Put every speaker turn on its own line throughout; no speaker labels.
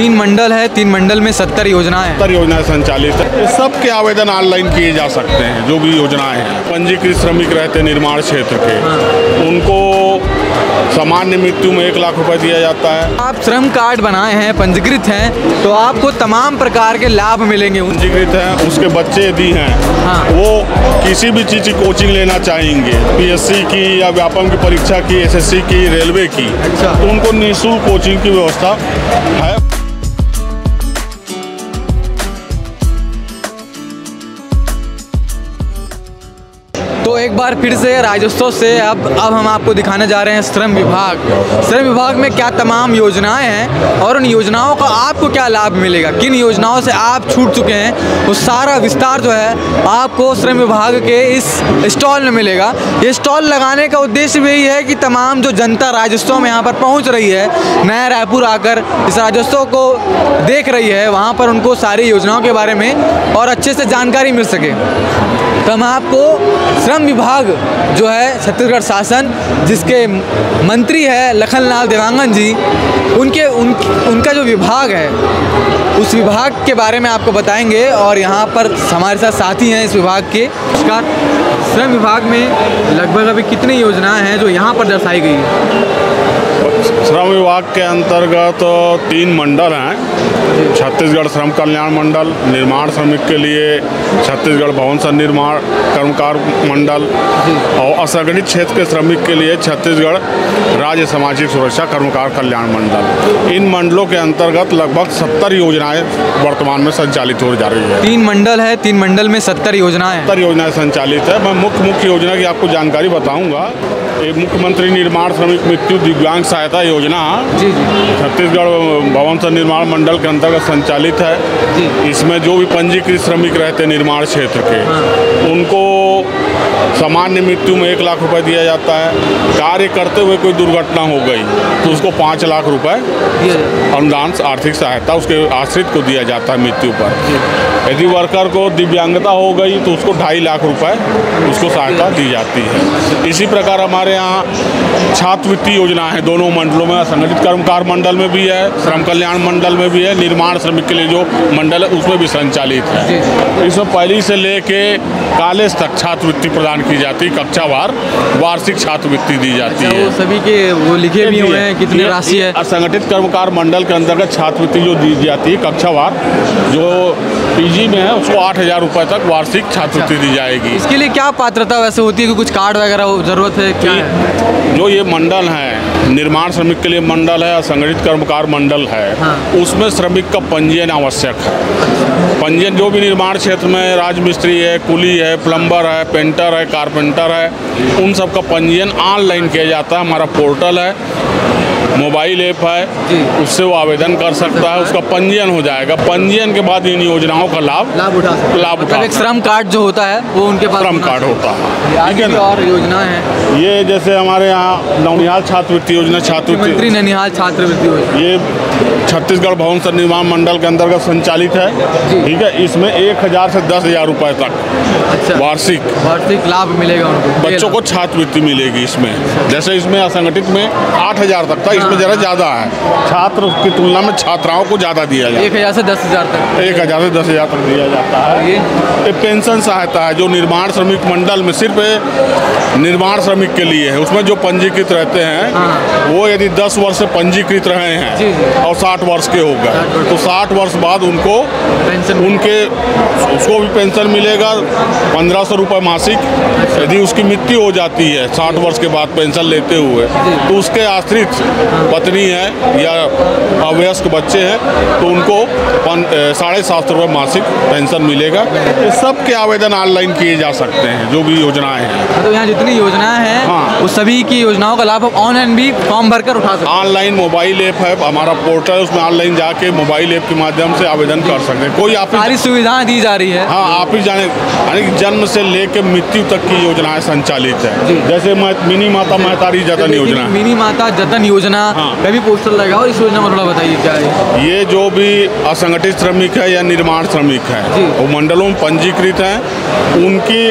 3 मंडल है, 3 मंडल में 70 योजनाएं हैं।
70 योजनाएं संचालित है। सबके आवेदन ऑनलाइन किए जा सकते हैं। जो भी योजनाएं हैं, पंजीकृत श्रमिक रहते निर्माण क्षेत्र के, उनको सामान्य मृत्यु में 1 लाख रुपए दिया जाता है।
आप श्रम कार्ड बनाए हैं, पंजीकृत हैं, तो आपको तमाम प्रकार के लाभ मिलेंगे।
पंजीकृत हैं, उसके बच्चे यदि हैं, वो किसी भी चीज़ की कोचिंग लेना चाहेंगे, पीएससी की या व्यापम की परीक्षा की, एसएससी की, रेलवे की, तो उनको निःशुल्क कोचिंग की व्यवस्था है।
तो एक बार फिर से राज्योत्सव से अब हम आपको दिखाने जा रहे हैं श्रम विभाग। श्रम विभाग में क्या तमाम योजनाएं हैं और उन योजनाओं का आपको क्या लाभ मिलेगा, किन योजनाओं से आप छूट चुके हैं, वो सारा विस्तार जो है आपको श्रम विभाग के इस स्टॉल में मिलेगा। ये स्टॉल लगाने का उद्देश्य भी यही है कि तमाम जो जनता राज्योत्सव में यहाँ पर पहुँच रही है, नया रायपुर आकर इस राज्योत्सव को देख रही है, वहाँ पर उनको सारी योजनाओं के बारे में और अच्छे से जानकारी मिल सके। तो हम आपको श्रम विभाग जो है छत्तीसगढ़ शासन, जिसके मंत्री है लखनलाल देवांगन जी, उनका जो विभाग है उस विभाग के बारे में आपको बताएंगे। और यहाँ पर हमारे साथ साथी हैं इस विभाग के। नमस्कार। श्रम विभाग में लगभग अभी कितनी योजनाएं हैं जो यहाँ पर दर्शाई गई है?
श्रम विभाग के अंतर्गत 3 मंडल हैं। छत्तीसगढ़ श्रम कल्याण मंडल, निर्माण श्रमिक के लिए छत्तीसगढ़ भवन निर्माण कर्मकार मंडल, और असंगठित क्षेत्र के श्रमिक के लिए छत्तीसगढ़ राज्य सामाजिक सुरक्षा कर्मकार कल्याण मंडल। इन मंडलों के अंतर्गत लगभग 70 योजनाएं वर्तमान में संचालित हो जा रही है।
3 मंडल है, 3 मंडल में 70 योजनाएं हैं।
70 योजनाएं संचालित है। मैं मुख्य योजना की आपको जानकारी बताऊंगा। ये मुख्यमंत्री निर्माण श्रमिक मृत्यु दिव्यांग सहायता योजना छत्तीसगढ़ भवन निर्माण मंडल के अंतर्गत संचालित है। इसमें जो भी पंजीकृत श्रमिक रहते निर्माण क्षेत्र के, उनको सामान्य मृत्यु में 1 लाख रुपए दिया जाता है। कार्य करते हुए कोई दुर्घटना हो गई तो उसको 5 लाख रुपए अनुदान आर्थिक सहायता उसके आश्रित को दिया जाता है मृत्यु पर। यदि वर्कर को दिव्यांगता हो गई तो उसको 2.5 लाख रुपए उसको सहायता दी जाती है। इसी प्रकार हमारे यहाँ छात्रवृत्ति योजना है दोनों मंडलों में। संगठित कर्मकार मंडल में भी है, श्रम कल्याण मंडल में भी है, निर्माण श्रमिक के लिए जो मंडल है उसमें भी संचालित है। इसमें पहली से लेके कॉलेज तक छात्रवृत्ति प्रदान की जाती है। कक्षावार वार्षिक छात्रवृत्ति दी जाती है।
सभी के वो लिखे भी हुए हैं कितनी राशि है।
असंगठित कर्मकार मंडल के अंतर्गत छात्रवृत्ति जो दी जाती है कक्षावार, जो पीजी में है उसको 8,000 रुपए तक वार्षिक छात्रवृत्ति दी जाएगी।
इसके लिए क्या पात्रता वैसे होती है कि कुछ कार्ड वगैरह जरूरत है क्या है?
जो ये मंडल है, निर्माण श्रमिक के लिए मंडल है, असंगठित कर्मकार मंडल है, उसमें श्रमिक का पंजीयन आवश्यक है। पंजीयन जो भी निर्माण क्षेत्र में राजमिस्त्री है, कुली है, प्लम्बर है, पेंटर है, कारपेंटर है, उन सब का पंजीयन ऑनलाइन किया जाता है। हमारा पोर्टल है, मोबाइल ऐप है, उससे वो आवेदन कर सकता है, उसका पंजीयन हो जाएगा। पंजीयन के बाद इन योजनाओं का लाभ उठा
एक श्रम कार्ड जो होता है वो उनके पास
श्रम कार्ड होता है।
ठीक है। और योजना है
ये जैसे हमारे यहाँ नौनिहाल छात्रवृत्ति योजना,
छात्रवृत्ति नौनिहाल छात्रवृत्ति योजना,
ये छत्तीसगढ़ भवन निर्माण मंडल के अंतर्गत संचालित है। ठीक है। इसमें 1,000 से 10,000 रुपए तक वार्षिक
लाभ मिलेगा उनको।
बच्चों को छात्रवृत्ति मिलेगी इसमें। जैसे इसमें असंगठित में 8,000 तक था, इसमें जरा ज्यादा है। छात्र की तुलना में छात्राओं को ज्यादा दिया जाता है।
1,000 से 10,000 तक
1,000 से 10,000 तक दिया जाता है। ये पेंशन सहायता है जो निर्माण श्रमिक मंडल में सिर्फ निर्माण श्रमिक के लिए है। उसमें जो पंजीकृत रहते हैं वो यदि 10 वर्ष से पंजीकृत रहे हैं और 60 वर्ष के हो गए तो 60 वर्ष बाद उनको उसको भी पेंशन मिलेगा 1,500 रुपये मासिक। यदि उसकी मृत्यु हो जाती है 60 वर्ष के बाद पेंशन लेते हुए तो उसके आश्रित पत्नी है या अवयस्क बच्चे हैं तो उनको 750 रुपये मासिक पेंशन मिलेगा। ये सब के आवेदन ऑनलाइन किए जा सकते हैं जो भी योजनाएं हैं।
तो यहाँ जितनी योजनाएं हैं वो सभी की योजनाओं का लाभ ऑनलाइन भी फॉर्म भरकर उठा सकते हैं।
ऑनलाइन मोबाइल ऐप है, हमारा पोर्टल है, उसमें ऑनलाइन जाके मोबाइल ऐप के माध्यम से आवेदन कर सकते हैं। कोई
सारी सुविधाएं दी जा रही है।
हाँ, आप ही जाने, यानी जन्म से लेकर मृत्यु तक की योजनाएं संचालित है। जैसे मिनी माता महतारी जतन योजना,
मिनी माता जतन योजना योजना का भी पोस्टर लगा और इस योजना में थोड़ा बताइए क्या है।
ये जो भी असंगठित श्रमिक है या निर्माण श्रमिक है वो मंडलों में पंजीकृत हैं, उनकी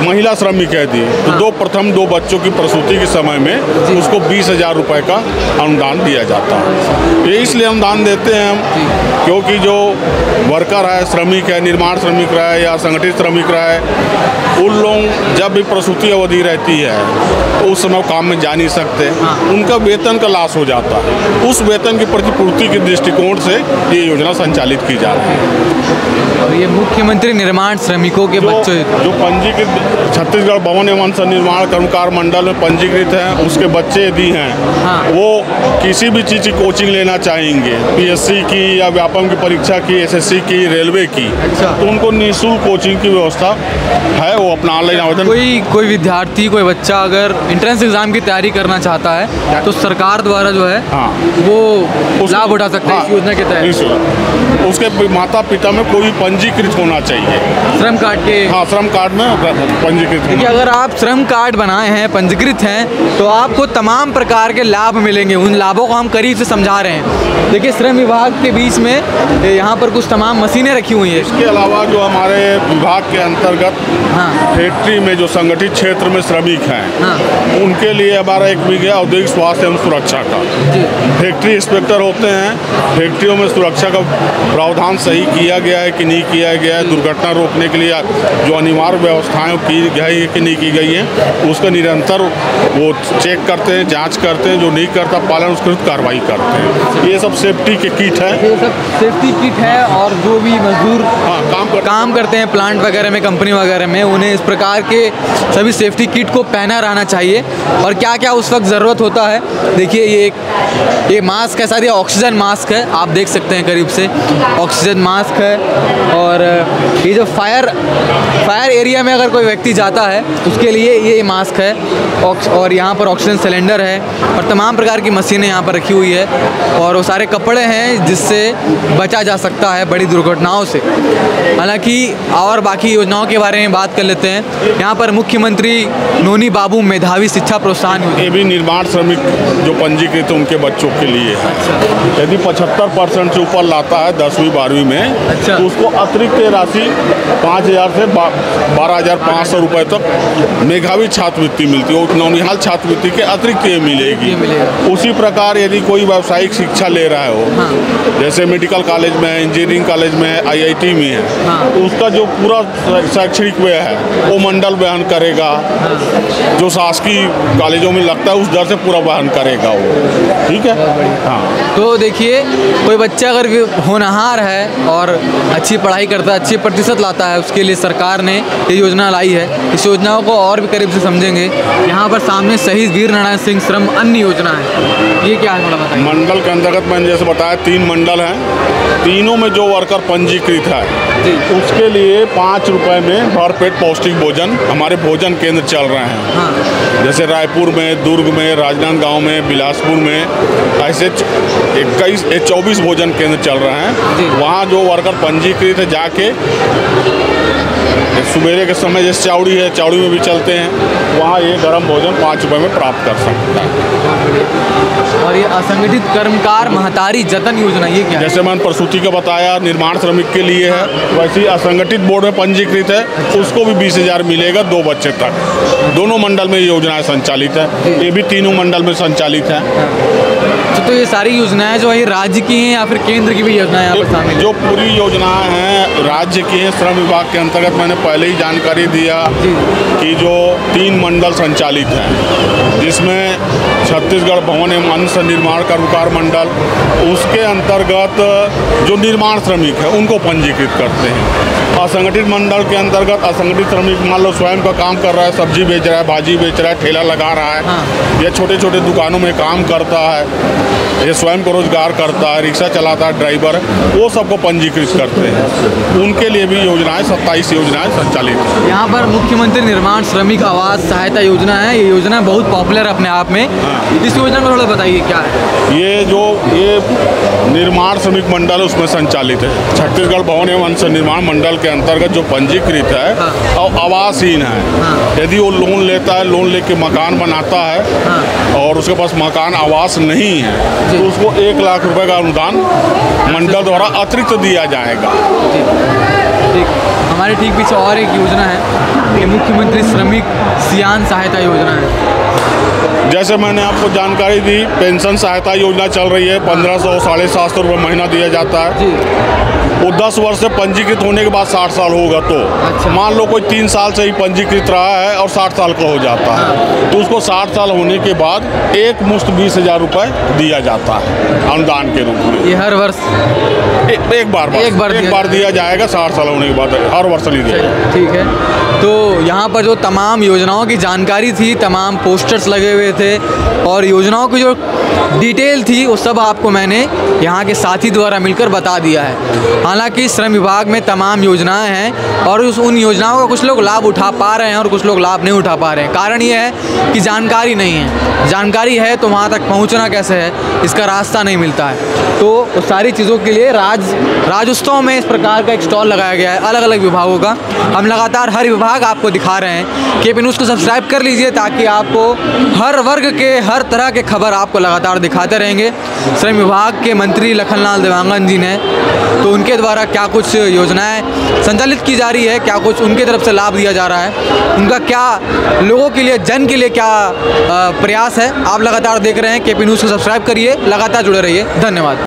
महिला श्रमिक है दी तो प्रथम दो बच्चों की प्रसूति के समय में उसको 20,000 रुपये का अनुदान दिया जाता है। ये इसलिए अनुदान देते हैं हम क्योंकि जो वर्कर है, श्रमिक है, निर्माण श्रमिक रहा है या असंगठित श्रमिक रहा है, उन लोग जब भी प्रसूति अवधि रहती है उस समय काम में जा नहीं सकते, उनका वेतन का लॉस हो जाता है। उस वेतन की प्रतिपूर्ति के दृष्टिकोण से ये योजना संचालित की जा रही है।
और ये मुख्यमंत्री निर्माण श्रमिकों के बच्चों
जो पंजीकृत छत्तीसगढ़ भवन एवं निर्माण कर्मकार मंडल में पंजीकृत हैं, उसके बच्चे यदि हैं वो किसी भी चीज़ की कोचिंग लेना चाहेंगे, पीएससी की या व्यापम की परीक्षा की, एसएससी की, रेलवे की, तो उनको निःशुल्क कोचिंग की व्यवस्था है। वो अपना ऑनलाइन आवेदन
कोई विद्यार्थी, कोई बच्चा अगर एंट्रेंस एग्जाम की तैयारी करना चाहता है तो सरकार द्वारा जो है वो लाभ उठा सकते हैं इस योजना के तहत।
उसके माता पिता में कोई पंजीकृत होना चाहिए
श्रम कार्ड के।
श्रम कार्ड में पंजीकृत।
देखिए, अगर आप श्रम कार्ड बनाए हैं, पंजीकृत हैं, तो आपको तमाम प्रकार के लाभ मिलेंगे। उन लाभों को हम करीब से समझा रहे हैं। देखिए, श्रम विभाग के बीच में यहाँ पर कुछ तमाम मशीनें रखी हुई हैं।
इसके अलावा जो हमारे विभाग के अंतर्गत फैक्ट्री में जो संगठित क्षेत्र में श्रमिक हैं उनके लिए हमारा एक विभाग है औद्योगिक स्वास्थ्य एवं सुरक्षा का। फैक्ट्री इंस्पेक्टर होते हैं, फैक्ट्रियों में सुरक्षा का प्रावधान सही किया गया है कि नहीं किया गया है, दुर्घटना रोकने के लिए जो अनिवार्य व्यवस्थाएं की गई है कि नहीं की गई है, उसका निरंतर वो चेक करते हैं, जांच करते हैं। जो नहीं करता पालन उसकी कार्रवाई करते हैं। ये सब सेफ्टी के किट है,
ये सब सेफ्टी किट है। और जो भी मजदूर काम करते हैं प्लांट वगैरह में, कंपनी वगैरह में, उन्हें इस प्रकार के सभी सेफ्टी किट को पहना रहना चाहिए। और क्या क्या उस वक्त ज़रूरत होता है, देखिए ये मास्क है, शायद ये ऑक्सीजन मास्क है, आप देख सकते हैं करीब से, ऑक्सीजन मास्क है। और ये जो फायर एरिया में अगर कोई व्यक्ति जाता है उसके लिए ये मास्क है। और यहाँ पर ऑक्सीजन सिलेंडर है और तमाम प्रकार की मशीनें यहाँ पर रखी हुई है। और वो सारे कपड़े हैं जिससे बचा जा सकता है बड़ी दुर्घटनाओं से। हालांकि और बाकी योजनाओं के बारे में बात कर लेते हैं। यहाँ पर मुख्यमंत्री नोनी बाबू मेधावी शिक्षा प्रोत्साहन योजना,
ये भी निर्माण श्रमिक जो पंजीकृत उनके बच्चों के लिए है। यदि 75% से ऊपर लाता है 10वीं 12वीं में, तो उसको अतिरिक्त राशि 5,000 से 12,500 रुपये तक मेधावी छात्रवृत्ति मिलती है। नौनिहाल छात्रवृत्ति के अतिरिक्त ये मिलेगी। उसी प्रकार यदि कोई व्यावसायिक शिक्षा ले रहा हो, जैसे मेडिकल कॉलेज में, इंजीनियरिंग कॉलेज में, IIT में है, तो उसका जो पूरा शैक्षणिक व्यय है वो मंडल वहन करेगा। जो शासकीय कॉलेजों में लगता है उस दर से पूरा वहन करेगा वो। ठीक है।
तो देखिए, कोई बच्चा अगर होनहार है और अच्छी पढ़ाई करता है, अच्छी प्रतिशत लाता है, उसके लिए सरकार ने ये योजना लाई है। इस योजना को और भी करीब से समझेंगे। यहाँ पर सामने शहीद वीर नारायण सिंह श्रम अन्य योजना है, ये क्या है थोड़ा बताइए।
मंडल के अंतर्गत मैंने जैसे बताया 3 मंडल हैं, तीनों में जो वर्कर पंजीकृत है उसके लिए 5 रुपये में भरपेट पौष्टिक भोजन हमारे भोजन केंद्र चल रहे हैं। जैसे रायपुर में, दुर्ग में, राजनांदगांव में, बिलासपुर में, ऐसे 24 भोजन केंद्र चल रहे हैं। वहाँ जो वर्कर पंजीकृत है जाके सुबेरे के समय जैसे चावड़ी है, चावड़ी में भी चलते हैं, वहाँ ये गर्म भोजन 5 रुपये में प्राप्त कर सकता है।
और ये असंगठित कर्मकार महतारी जतन योजना, ये क्या है?
जैसे मैंने प्रसूति का बताया निर्माण श्रमिक के लिए है, वैसे ही असंगठित बोर्ड में पंजीकृत है, उसको भी 20,000 मिलेगा 2 बच्चे तक। दोनों मंडल में ये योजनाएं संचालित है, ये भी तीनों मंडल में संचालित है।
तो ये सारी योजनाएं जो है राज्य की हैं या फिर केंद्र की भी योजनाएं यहाँ पर शामिल?
जो पूरी योजनाएं हैं राज्य की हैं। श्रम विभाग के अंतर्गत मैंने पहले ही जानकारी दिया कि जो 3 मंडल संचालित हैं, जिसमें छत्तीसगढ़ भवन एवं अन्य निर्माण कर्मकार मंडल, उसके अंतर्गत जो निर्माण श्रमिक है उनको पंजीकृत करते हैं। असंगठित मंडल के अंतर्गत असंगठित श्रमिक मान लो स्वयं का काम कर रहा है, सब्जी बेच रहा है, भाजी बेच रहा है, ठेला लगा रहा है, या छोटे छोटे दुकानों में काम करता है, ये स्वयं को रोजगार करता है, रिक्शा चलाता है, ड्राइवर, वो सबको पंजीकृत करते हैं। उनके लिए भी योजनाएं 27 योजनाएं संचालित हैं।
यहाँ पर मुख्यमंत्री निर्माण श्रमिक आवास सहायता योजना है, ये योजना बहुत पॉपुलर है अपने आप में। इस योजना को थोड़ा बताइए क्या है।
ये निर्माण श्रमिक मंडल उसमें संचालित है। छत्तीसगढ़ भवन एवं अंश निर्माण मंडल के अंतर्गत जो पंजीकृत है और आवासहीन है, यदि वो लोन लेता है, लोन लेके मकान बनाता है और उसके पास मकान आवास नहीं है, तो उसको 1 लाख रुपए का अनुदान मंडल द्वारा अतिरिक्त दिया जाएगा।
ठीक, हमारे ठीक पीछे और एक योजना है, ये मुख्यमंत्री श्रमिक सियान सहायता योजना है।
जैसे मैंने आपको जानकारी दी, पेंशन सहायता योजना चल रही है, 1500 750 रुपये महीना दिया जाता है। वो 10 वर्ष से पंजीकृत होने के बाद 60 साल होगा तो
अच्छा।
मान लो कोई 3 साल से ही पंजीकृत रहा है और 60 साल का हो जाता है, तो उसको 60 साल होने के बाद एक मुश्त 20,000 रुपये दिया जाता है अनुदान के रूप में।
ये हर वर्ष
एक बार दिया जाएगा, 60 साल होने के बाद, हर वर्ष नहीं दिया।
ठीक है, तो यहाँ पर जो तमाम योजनाओं की जानकारी थी, तमाम पोस्टर्स लगे हुए थे और योजनाओं की जो डिटेल थी वो सब आपको मैंने यहाँ के साथी द्वारा मिलकर बता दिया है। हालांकि श्रम विभाग में तमाम योजनाएं हैं और उन योजनाओं का कुछ लोग लाभ उठा पा रहे हैं और कुछ लोग लाभ नहीं उठा पा रहे हैं। कारण ये है कि जानकारी नहीं है, जानकारी है तो वहाँ तक पहुँचना कैसे है, इसका रास्ता नहीं मिलता है। तो उस सारी चीज़ों के लिए राज्योत्सव में इस प्रकार का एक स्टॉल लगाया गया है अलग अलग विभागों का। हम लगातार हर विभाग आपको दिखा रहे हैं। KP न्यूज़ को सब्सक्राइब कर लीजिए ताकि आपको हर वर्ग के हर तरह के खबर आपको लगातार दिखाते रहेंगे। श्रम विभाग के मंत्री लखनलाल देवांगन जी ने तो उनके द्वारा क्या कुछ योजनाएं संचालित की जा रही है, क्या कुछ उनके तरफ से लाभ दिया जा रहा है, उनका क्या लोगों के लिए, जन के लिए क्या प्रयास है, आप लगातार देख रहे हैं। KP न्यूज़ को सब्सक्राइब करिए, लगातार जुड़े रहिए। धन्यवाद।